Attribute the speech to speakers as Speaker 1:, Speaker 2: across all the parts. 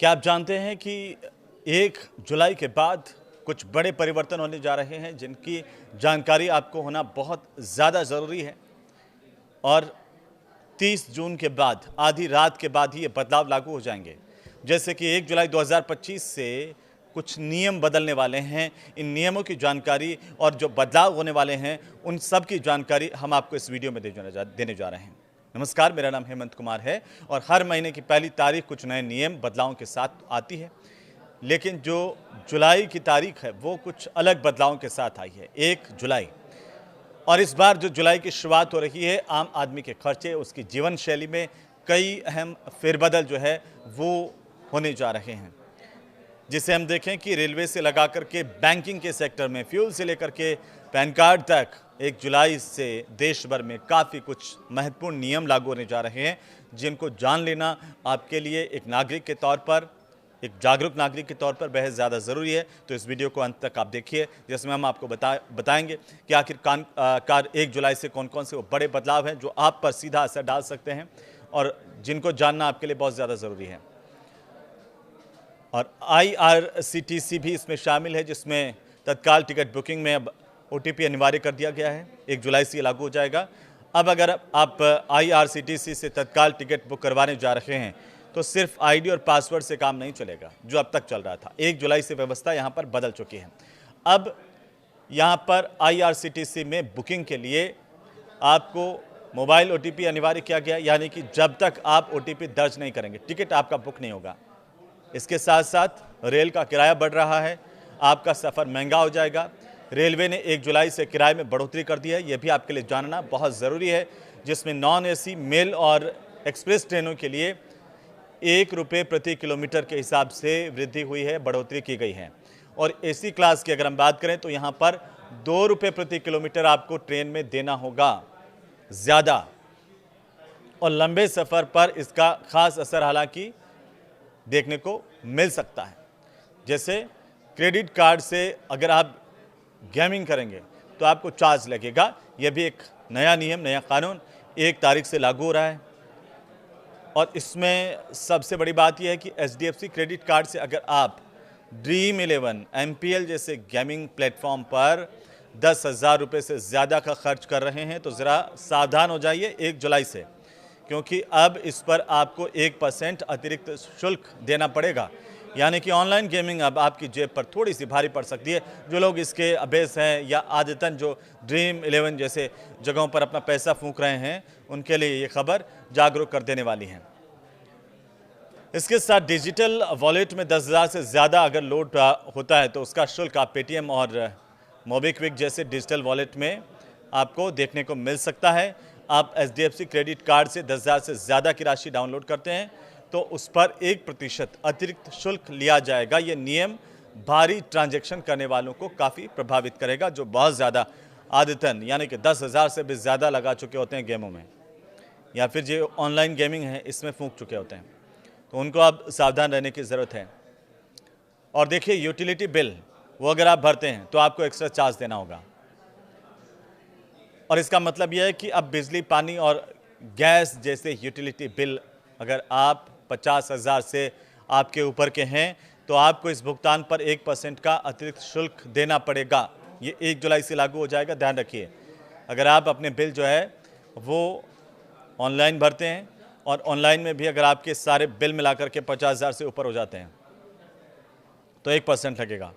Speaker 1: क्या आप जानते हैं कि 1 जुलाई के बाद कुछ बड़े परिवर्तन होने जा रहे हैं जिनकी जानकारी आपको होना बहुत ज़्यादा ज़रूरी है और 30 जून के बाद आधी रात के बाद ही ये बदलाव लागू हो जाएंगे। जैसे कि 1 जुलाई 2025 से कुछ नियम बदलने वाले हैं। इन नियमों की जानकारी और जो बदलाव होने वाले हैं उन सब की जानकारी हम आपको इस वीडियो में देने जा रहे हैं। नमस्कार, मेरा नाम हेमंत कुमार है और हर महीने की पहली तारीख कुछ नए नियम बदलावों के साथ आती है। लेकिन जो जुलाई की तारीख है वो कुछ अलग बदलावों के साथ आई है, 1 जुलाई। और इस बार जो जुलाई की शुरुआत हो रही है, आम आदमी के खर्चे, उसकी जीवन शैली में कई अहम फेरबदल जो है वो होने जा रहे हैं। जिसे हम देखें कि रेलवे से लगा करके बैंकिंग के सेक्टर में, फ्यूल से लेकर के पैन कार्ड तक 1 जुलाई से देश भर में काफ़ी कुछ महत्वपूर्ण नियम लागू होने जा रहे हैं, जिनको जान लेना आपके लिए एक नागरिक के तौर पर, एक जागरूक नागरिक के तौर पर बेहद ज़्यादा ज़रूरी है। तो इस वीडियो को अंत तक आप देखिए, जिसमें हम आपको बताएंगे कि आखिरकार 1 जुलाई से कौन कौन से वो बड़े बदलाव हैं जो आप पर सीधा असर डाल सकते हैं और जिनको जानना आपके लिए बहुत ज़्यादा ज़रूरी है। और IRCTC भी इसमें शामिल है, जिसमें तत्काल टिकट बुकिंग में अब OTP अनिवार्य कर दिया गया है। 1 जुलाई से ये लागू हो जाएगा। अब अगर आप IRCTC से तत्काल टिकट बुक करवाने जा रहे हैं तो सिर्फ ID और पासवर्ड से काम नहीं चलेगा, जो अब तक चल रहा था। 1 जुलाई से व्यवस्था यहाँ पर बदल चुकी है। अब यहाँ पर IRCTC में बुकिंग के लिए आपको मोबाइल OTP अनिवार्य किया गया, यानी कि जब तक आप OTP दर्ज नहीं करेंगे टिकट आपका बुक नहीं होगा। इसके साथ साथ रेल का किराया बढ़ रहा है, आपका सफ़र महंगा हो जाएगा। रेलवे ने 1 जुलाई से किराए में बढ़ोतरी कर दी है, यह भी आपके लिए जानना बहुत ज़रूरी है, जिसमें नॉन AC, मेल और एक्सप्रेस ट्रेनों के लिए ₹1 प्रति किलोमीटर के हिसाब से वृद्धि हुई है, बढ़ोतरी की गई है। और AC क्लास की अगर हम बात करें तो यहाँ पर ₹2 प्रति किलोमीटर आपको ट्रेन में देना होगा ज़्यादा। और लंबे सफ़र पर इसका खास असर हालांकि देखने को मिल सकता है। जैसे क्रेडिट कार्ड से अगर आप गेमिंग करेंगे तो आपको चार्ज लगेगा। यह भी एक नया नियम, नया कानून 1 तारीख से लागू हो रहा है। और इसमें सबसे बड़ी बात यह है कि HDFC क्रेडिट कार्ड से अगर आप Dream11, MPL जैसे गेमिंग प्लेटफॉर्म पर 10,000 रुपये से ज़्यादा का खर्च कर रहे हैं तो ज़रा सावधान हो जाइए 1 जुलाई से, क्योंकि अब इस पर आपको 1% अतिरिक्त शुल्क देना पड़ेगा। यानी कि ऑनलाइन गेमिंग अब आपकी जेब पर थोड़ी सी भारी पड़ सकती है। जो लोग इसके अभेस हैं या आदतन जो Dream11 जैसे जगहों पर अपना पैसा फूंक रहे हैं, उनके लिए ये खबर जागरूक कर देने वाली है। इसके साथ डिजिटल वॉलेट में 10,000 से ज़्यादा अगर लोड होता है तो उसका शुल्क आप पेटीएम और मोबीक्विक जैसे डिजिटल वॉलेट में आपको देखने को मिल सकता है। आप HDFC क्रेडिट कार्ड से 10,000 से ज़्यादा की राशि डाउनलोड करते हैं तो उस पर 1% अतिरिक्त शुल्क लिया जाएगा। ये नियम भारी ट्रांजैक्शन करने वालों को काफ़ी प्रभावित करेगा, जो बहुत ज़्यादा आदतन यानी कि 10,000 से भी ज़्यादा लगा चुके होते हैं गेमों में, या फिर जो ऑनलाइन गेमिंग है इसमें फूंक चुके होते हैं, तो उनको अब सावधान रहने की ज़रूरत है। और देखिए, यूटिलिटी बिल वो अगर आप भरते हैं तो आपको एक्स्ट्रा चार्ज देना होगा। और इसका मतलब यह है कि अब बिजली, पानी और गैस जैसे यूटिलिटी बिल अगर आप 50,000 से आपके ऊपर के हैं तो आपको इस भुगतान पर 1% का अतिरिक्त शुल्क देना पड़ेगा। ये 1 जुलाई से लागू हो जाएगा, ध्यान रखिए। अगर आप अपने बिल जो है वो ऑनलाइन भरते हैं और ऑनलाइन में भी अगर आपके सारे बिल मिलाकर के 50,000 से ऊपर हो जाते हैं तो 1% लगेगा।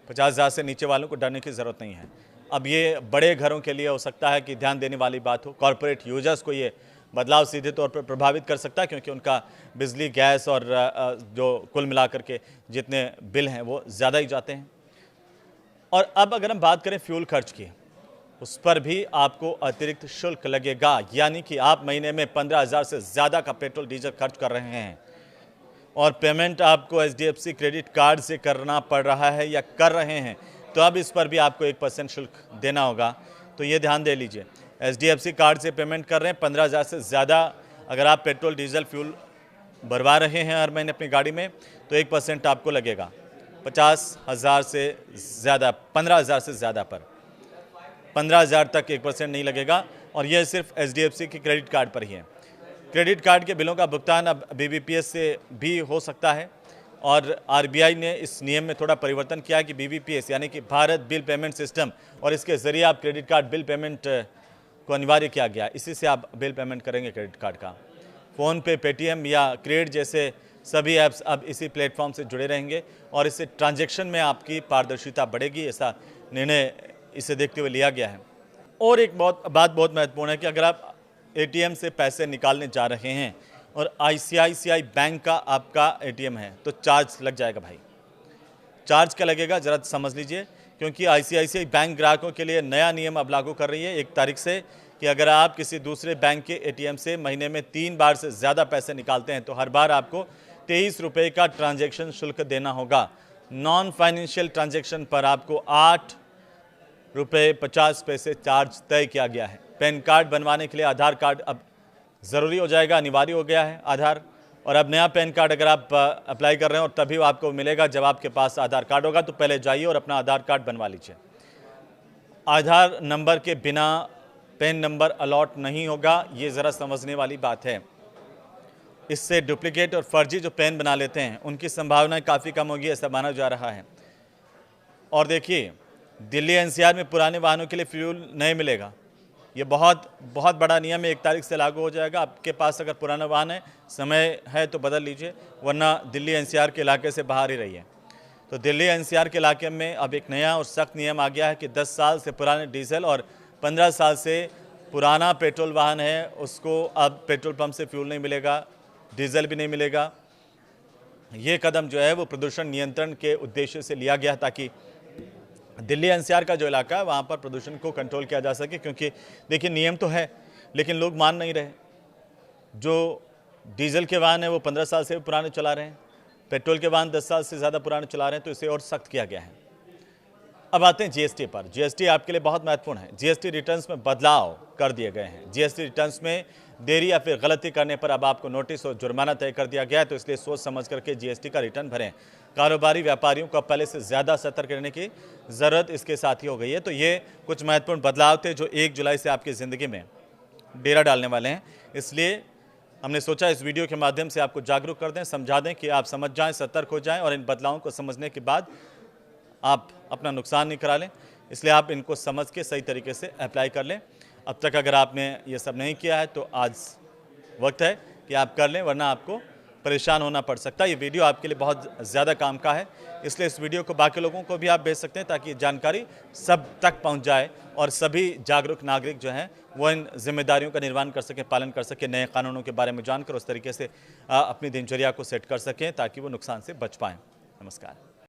Speaker 1: 50,000 से नीचे वालों को डरने की ज़रूरत नहीं है। अब ये बड़े घरों के लिए हो सकता है कि ध्यान देने वाली बात हो। कॉरपोरेट यूजर्स को ये बदलाव सीधे तौर पर प्रभावित कर सकता है, क्योंकि उनका बिजली, गैस और जो कुल मिलाकर के जितने बिल हैं वो ज़्यादा ही जाते हैं। और अब अगर हम बात करें फ्यूल खर्च की, उस पर भी आपको अतिरिक्त शुल्क लगेगा। यानी कि आप महीने में 15,000 से ज़्यादा का पेट्रोल डीजल खर्च कर रहे हैं और पेमेंट आपको HDFC क्रेडिट कार्ड से करना पड़ रहा है या कर रहे हैं, तो अब इस पर भी आपको 1% शुल्क देना होगा। तो ये ध्यान दे लीजिए, HDFC कार्ड से पेमेंट कर रहे हैं 15,000 से ज़्यादा अगर आप पेट्रोल, डीजल, फ्यूल भरवा रहे हैं हर महीने अपनी गाड़ी में तो 1% आपको लगेगा। 50,000 से ज़्यादा, 15,000 से ज़्यादा पर 15,000 तक 1% नहीं लगेगा। और यह सिर्फ HDFC के क्रेडिट कार्ड पर ही है। क्रेडिट कार्ड के बिलों का भुगतान अब BBPS से भी हो सकता है। और आरबीआई ने इस नियम में थोड़ा परिवर्तन किया है कि बीबीपीएस यानी कि भारत बिल पेमेंट सिस्टम, और इसके ज़रिए आप क्रेडिट कार्ड बिल पेमेंट को अनिवार्य किया गया। इसी से आप बिल पेमेंट करेंगे क्रेडिट कार्ड का। फ़ोनपे, पेटीएम या क्रेडिट जैसे सभी ऐप्स अब इसी प्लेटफॉर्म से जुड़े रहेंगे और इससे ट्रांजैक्शन में आपकी पारदर्शिता बढ़ेगी। ऐसा निर्णय इसे देखते हुए लिया गया है। और एक बात बहुत महत्वपूर्ण है कि अगर आप एटीएम से पैसे निकालने जा रहे हैं और आईसीआईसीआई बैंक का आपका एटीएम है तो चार्ज लग जाएगा भाई। चार्ज क्या लगेगा ज़रा समझ लीजिए, क्योंकि आईसीआईसीआई बैंक ग्राहकों के लिए नया नियम अब लागू कर रही है 1 तारीख से कि अगर आप किसी दूसरे बैंक के एटीएम से महीने में 3 बार से ज़्यादा पैसे निकालते हैं तो हर बार आपको 23 रुपये का ट्रांजैक्शन शुल्क देना होगा। नॉन फाइनेंशियल ट्रांजैक्शन पर आपको 8 रुपये 50 पैसे चार्ज तय किया गया है। पैन कार्ड बनवाने के लिए आधार कार्ड अब ज़रूरी हो जाएगा, अनिवार्य हो गया है आधार। और अब नया पैन कार्ड अगर आप अप्लाई कर रहे हैं और तभी आपको मिलेगा जब आपके पास आधार कार्ड होगा, तो पहले जाइए और अपना आधार कार्ड बनवा लीजिए। आधार नंबर के बिना पैन नंबर अलॉट नहीं होगा, ये ज़रा समझने वाली बात है। इससे डुप्लीकेट और फर्जी जो पैन बना लेते हैं उनकी संभावना काफ़ी कम होगी, ऐसा माना जा रहा है। और देखिए, दिल्ली एनसीआर में पुराने वाहनों के लिए फ्यूल नहीं मिलेगा। ये बहुत बड़ा नियम है, 1 तारीख से लागू हो जाएगा। आपके पास अगर पुराना वाहन है, समय है तो बदल लीजिए, वरना दिल्ली एनसीआर के इलाके से बाहर ही रहिए। तो दिल्ली एनसीआर के इलाके में अब एक नया और सख्त नियम आ गया है कि 10 साल से पुराने डीजल और 15 साल से पुराना पेट्रोल वाहन है उसको अब पेट्रोल पंप से फ्यूल नहीं मिलेगा, डीजल भी नहीं मिलेगा। ये कदम जो है वो प्रदूषण नियंत्रण के उद्देश्य से लिया गया ताकि दिल्ली एनसीआर का जो इलाका है वहाँ पर प्रदूषण को कंट्रोल किया जा सके। क्योंकि देखिए, नियम तो है लेकिन लोग मान नहीं रहे। जो डीजल के वाहन है वो 15 साल से पुराने चला रहे हैं, पेट्रोल के वाहन 10 साल से ज़्यादा पुराने चला रहे हैं, तो इसे और सख्त किया गया है। अब आते हैं जीएसटी पर। जीएसटी आपके लिए बहुत महत्वपूर्ण है। जीएसटी रिटर्न्स में बदलाव कर दिए गए हैं। जीएसटी रिटर्न्स में देरी या फिर गलती करने पर अब आपको नोटिस और जुर्माना तय कर दिया गया है, तो इसलिए सोच समझ करके जीएसटी का रिटर्न भरें। कारोबारी व्यापारियों को पहले से ज़्यादा सतर्क रहने की ज़रूरत इसके साथ ही हो गई है। तो ये कुछ महत्वपूर्ण बदलाव थे जो 1 जुलाई से आपकी ज़िंदगी में डेरा डालने वाले हैं। इसलिए हमने सोचा इस वीडियो के माध्यम से आपको जागरूक कर दें, समझा दें कि आप समझ जाएं, सतर्क हो जाएं और इन बदलावों को समझने के बाद आप अपना नुकसान नहीं करा लें। इसलिए आप इनको समझ के सही तरीके से अप्लाई कर लें। अब तक अगर आपने ये सब नहीं किया है तो आज वक्त है कि आप कर लें, वरना आपको परेशान होना पड़ सकता है। ये वीडियो आपके लिए बहुत ज़्यादा काम का है, इसलिए इस वीडियो को बाकी लोगों को भी आप भेज सकते हैं ताकि जानकारी सब तक पहुंच जाए और सभी जागरूक नागरिक जो हैं वो इन जिम्मेदारियों का निर्वहन कर सकें, पालन कर सकें, नए कानूनों के बारे में जानकर उस तरीके से अपनी दिनचर्या को सेट कर सकें ताकि वो नुकसान से बच पाएँ। नमस्कार।